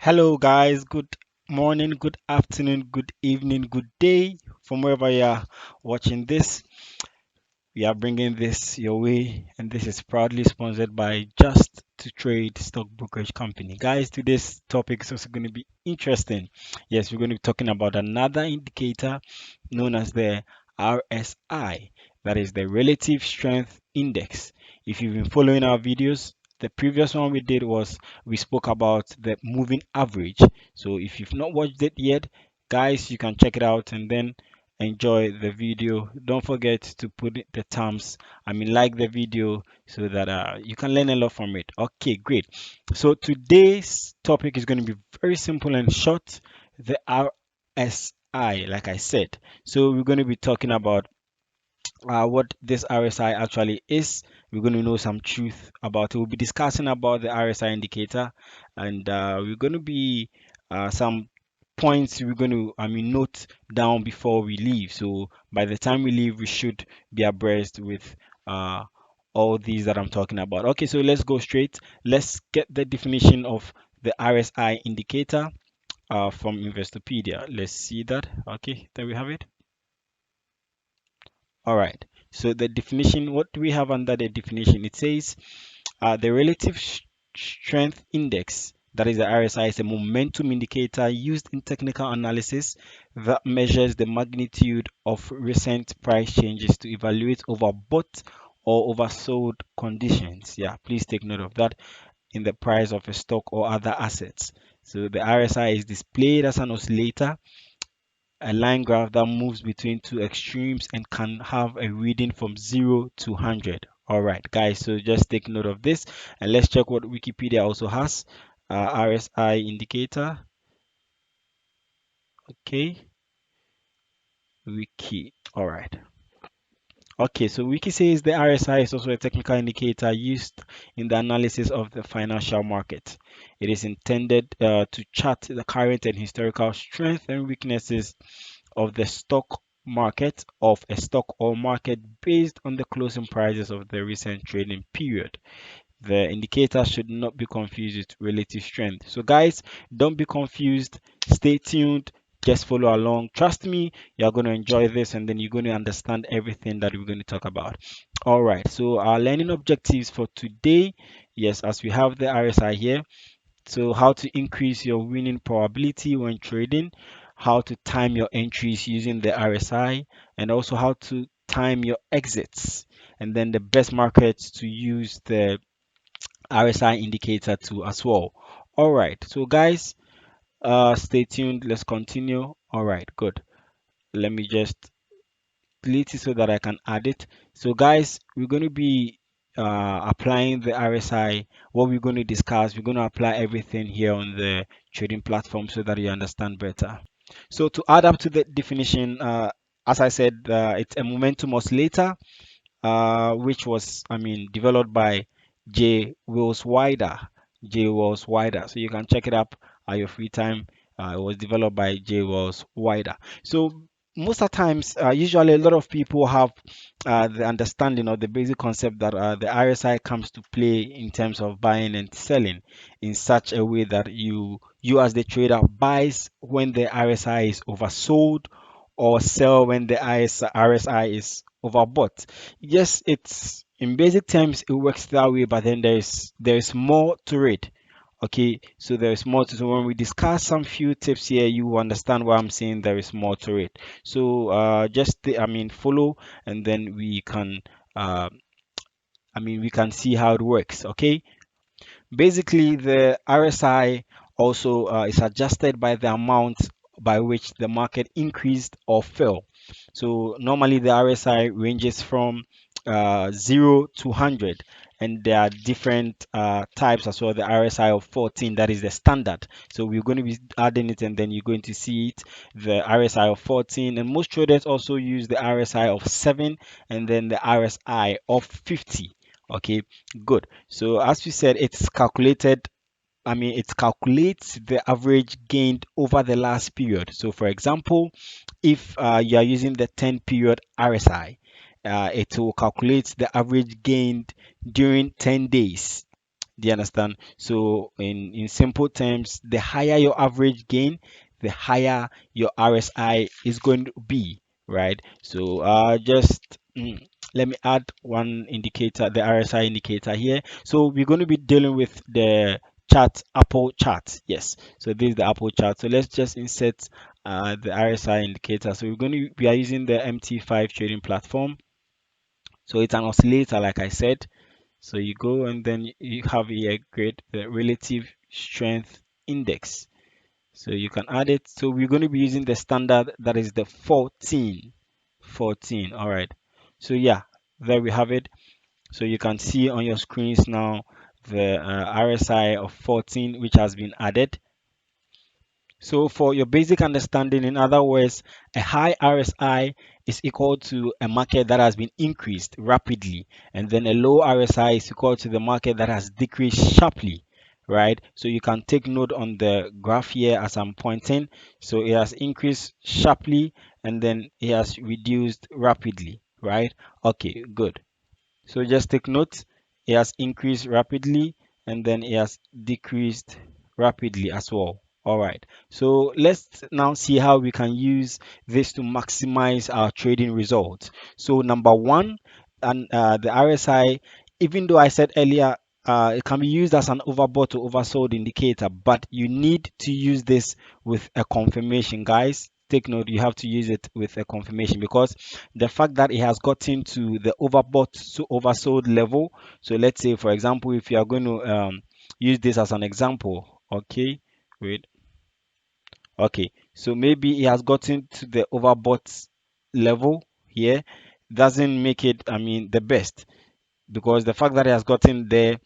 Hello, guys. Good morning, good afternoon, good evening, good day from wherever you are watching this. We are bringing this your way, and this is proudly sponsored by Just to Trade Stock Brokerage Company. Guys, today's topic is also going to be interesting. Yes, we're going to be talking about another indicator known as the RSI, that is the Relative Strength Index. If you've been following our videos, the previous one we did was we spoke about the moving average. So if you've not watched it yet, guys, you can check it out and then enjoy the video. Don't forget to put the terms, like the video so that you can learn a lot from it. Okay, great. So today's topic is going to be very simple and short. The RSI, like I said. So we're going to be talking about what this RSI actually is. We're going to know some truth about it. We'll be discussing about the RSI indicator, and we're going to be some points we're going to, note down before we leave. So by the time we leave, we should be abreast with uh, all these that I'm talking about. Okay, so let's go straight. Let's get the definition of the RSI indicator from Investopedia. Let's see that. Okay, there we have it. All right. So the definition, what do we have under the definition? It says the relative strength index, that is the RSI, is a momentum indicator used in technical analysis that measures the magnitude of recent price changes to evaluate overbought or oversold conditions. Yeah, please take note of that in the price of a stock or other assets. So the RSI is displayed as an oscillator, a line graph that moves between two extremes and can have a reading from 0 to 100. All right, guys, so just take note of this and let's check what Wikipedia also has. RSI indicator. Okay, Wiki. All right. Okay, so Wiki says the RSI is also a technical indicator used in the analysis of the financial market. It is intended to chart the current and historical strength and weaknesses of the stock market of a stock or market based on the closing prices of the recent trading period. The indicator should not be confused with relative strength. So guys, don't be confused. Stay tuned. Just follow along. Trust me, you're going to enjoy this and then you're going to understand everything that we're going to talk about. All right. So our learning objectives for today, yes, as we have the RSI here, so how to increase your winning probability when trading, how to time your entries using the RSI, and also how to time your exits, and then the best markets to use the RSI indicator to as well. All right, so guys, stay tuned. Let's continue. All right, good. Let me just delete it so that I can add it. So guys, we're going to be applying the RSI. What we're going to discuss, we're going to apply everything here on the trading platform so that you understand better. So to add up to the definition, as I said, it's a momentum oscillator, which was, developed by J. Wills Wider. J. Wills Wider. So you can check it up at your free time. It was developed by J. Wills Wider. So most of the times, usually a lot of people have the understanding or the basic concept that the RSI comes to play in terms of buying and selling in such a way that you as the trader buys when the RSI is oversold or sell when the RSI is overbought. Yes, it's in basic terms it works that way, but then there's more to it. Okay, so there is more to, so when we discuss some few tips here, you will understand why I'm saying there is more to it. So just follow, and then we can uh, we can see how it works. Okay, basically the RSI also is adjusted by the amount by which the market increased or fell. So normally the RSI ranges from 0 to 100, and there are different types as well. The RSI of 14, that is the standard. So we're going to be adding it and then you're going to see it, the RSI of 14, and most traders also use the RSI of 7 and then the RSI of 50. Okay, good. So as we said, it's calculated, it calculates the average gained over the last period. So for example, if you are using the 10 period RSI, it will calculate the average gained during 10 days. Do you understand? So in simple terms, the higher your average gain, the higher your RSI is going to be, right? So just let me add one indicator, the RSI indicator here. So we're going to be dealing with the chart, Apple chart. Yes. So this is the Apple chart. So let's just insert the RSI indicator. So we are using the MT5 trading platform. So it's an oscillator, like I said. So you go and then you have a grade, the relative strength index. So you can add it. So we're going to be using the standard that is the 14. 14. All right. So yeah, there we have it. So you can see on your screens now the RSI of 14, which has been added. So for your basic understanding, in other words, a high RSI is equal to a market that has been increased rapidly, and then a low RSI is equal to the market that has decreased sharply, right? So you can take note on the graph here as I'm pointing. So it has increased sharply and then it has reduced rapidly, right? Okay, good. So just take note, it has increased rapidly and then it has decreased rapidly as well. All right. So let's now see how we can use this to maximize our trading results. So number one, and the RSI, even though I said earlier, it can be used as an overbought or oversold indicator, but you need to use this with a confirmation, guys. Take note, you have to use it with a confirmation because the fact that it has gotten to the overbought to oversold level. So let's say, for example, if you are going to use this as an example, okay, wait, okay, so maybe it has gotten to the overbought level here, doesn't make it, I mean, the best, because the fact that it has gotten there,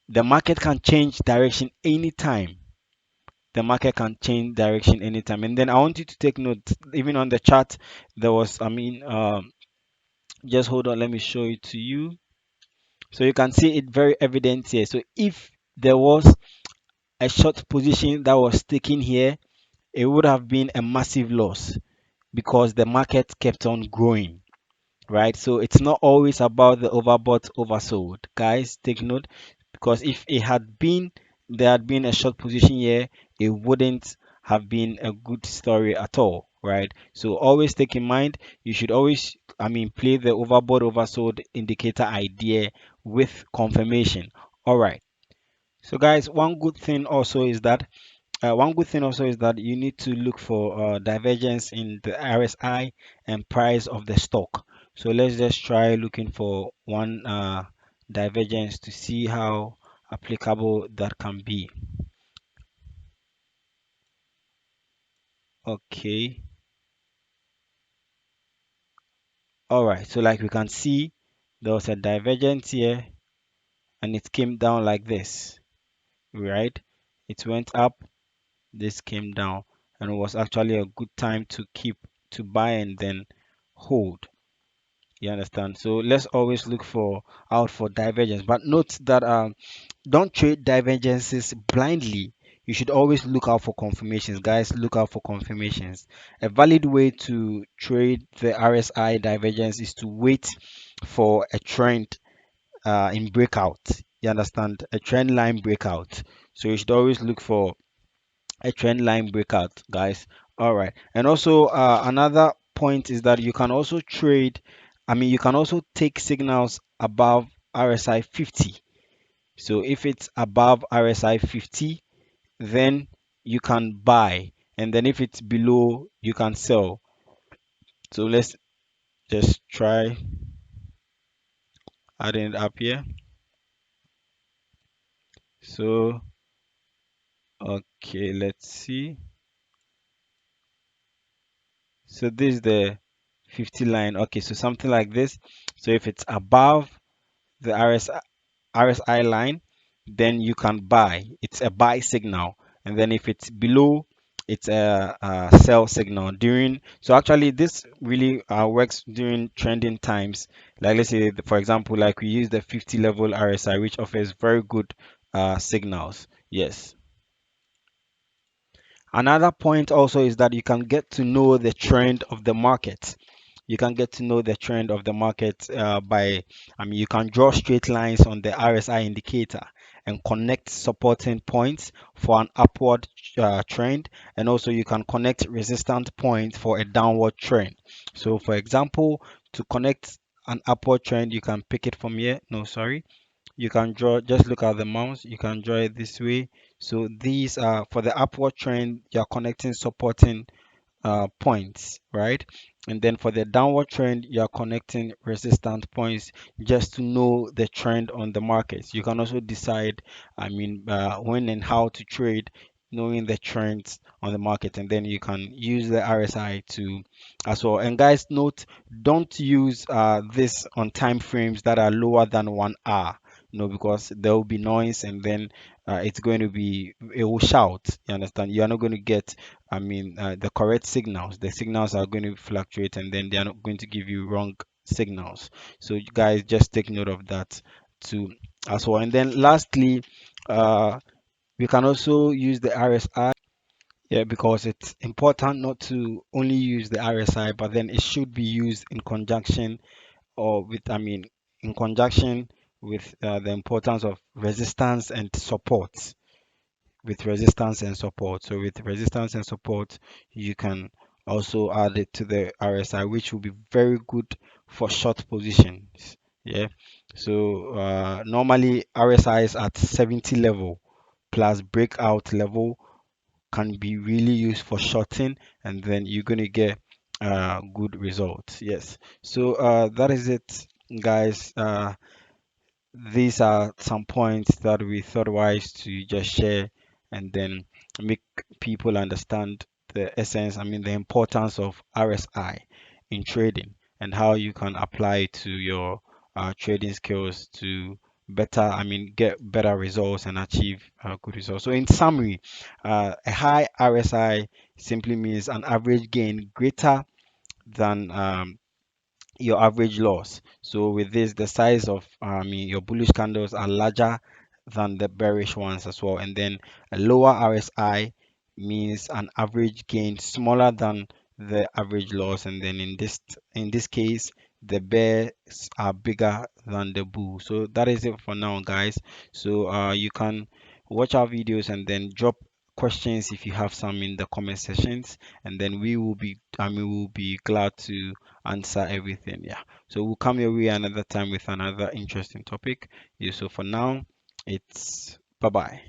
the market can change direction anytime. The market can change direction anytime. And then I want you to take note, even on the chart, there was, I mean, just hold on, let me show it to you. So you can see it very evident here. So if there was a short position that was taken here, it would have been a massive loss because the market kept on growing, right? So it's not always about the overbought, oversold. Guys, take note, because if it had been there had been a short position here, it wouldn't have been a good story at all, right? So always take in mind, you should always, I mean, play the overbought, oversold indicator idea with confirmation. All right. So guys, one good thing also is that you need to look for divergence in the RSI and price of the stock. So let's just try looking for one divergence to see how applicable that can be. Okay. All right. So like we can see, there was a divergence here and it came down like this, right? It went up, this came down, and it was actually a good time to keep to buy and then hold. You understand? So let's always look for out for divergence. But note that don't trade divergences blindly. You should always look out for confirmations, guys. Look out for confirmations. A valid way to trade the RSI divergence is to wait for a trend in breakout. You understand? A trend line breakout. So you should always look for a trend line breakout, guys. All right. And also another point is that you can also trade, I mean, you can also take signals above RSI 50. So if it's above RSI 50, then you can buy, and then if it's below, you can sell. So let's just try adding it up here. So okay, let's see. So this is the 50 line. Okay, so something like this. So if it's above the RSI line, then you can buy. It's a buy signal. And then if it's below, it's a sell signal during. So actually, this really works during trending times. Like let's say, for example, like we use the 50 level RSI, which offers very good signals. Yes. Another point also is that you can get to know the trend of the market. You can get to know the trend of the market by, I mean, you can draw straight lines on the RSI indicator and connect supporting points for an upward trend, and also you can connect resistant points for a downward trend. So for example, to connect an upward trend, you can pick it from here. No, sorry, you can draw, just look at the mouse, you can draw it this way. So these are for the upward trend, you're connecting supporting points, right? And then for the downward trend, you are connecting resistant points just to know the trend on the markets. You can also decide, when and how to trade, knowing the trends on the market, and then you can use the RSI to as well. And guys, note, don't use this on time frames that are lower than 1 hour. Because there will be noise, and then it's going to be, it will shout. You understand? You are not going to get the correct signals. The signals are going to fluctuate, and then they are not going to give you wrong signals. So you guys just take note of that too as well. And then lastly, we can also use the RSI. Yeah, because it's important not to only use the RSI, but then it should be used in conjunction or with, in conjunction with the importance of resistance and support. With resistance and support. So with resistance and support, you can also add it to the RSI, which will be very good for short positions. Yeah. So normally RSI is at 70 level plus breakout level can be really used for shorting, and then you're going to get good results. Yes. So that is it, guys. These are some points that we thought wise to just share, and then make people understand the essence, the importance of RSI in trading, and how you can apply it to your trading skills to better, get better results and achieve good results. So in summary, a high RSI simply means an average gain greater than your average loss. So with this, the size of your bullish candles are larger than the bearish ones as well. And then a lower RSI means an average gain smaller than the average loss. And then in this case, the bears are bigger than the bull. So that is it for now, guys. So you can watch our videos and then drop questions if you have some in the comment sections, and then we will be glad to answer everything. Yeah. So we'll come your way another time with another interesting topic. Yeah, so for now, it's bye bye.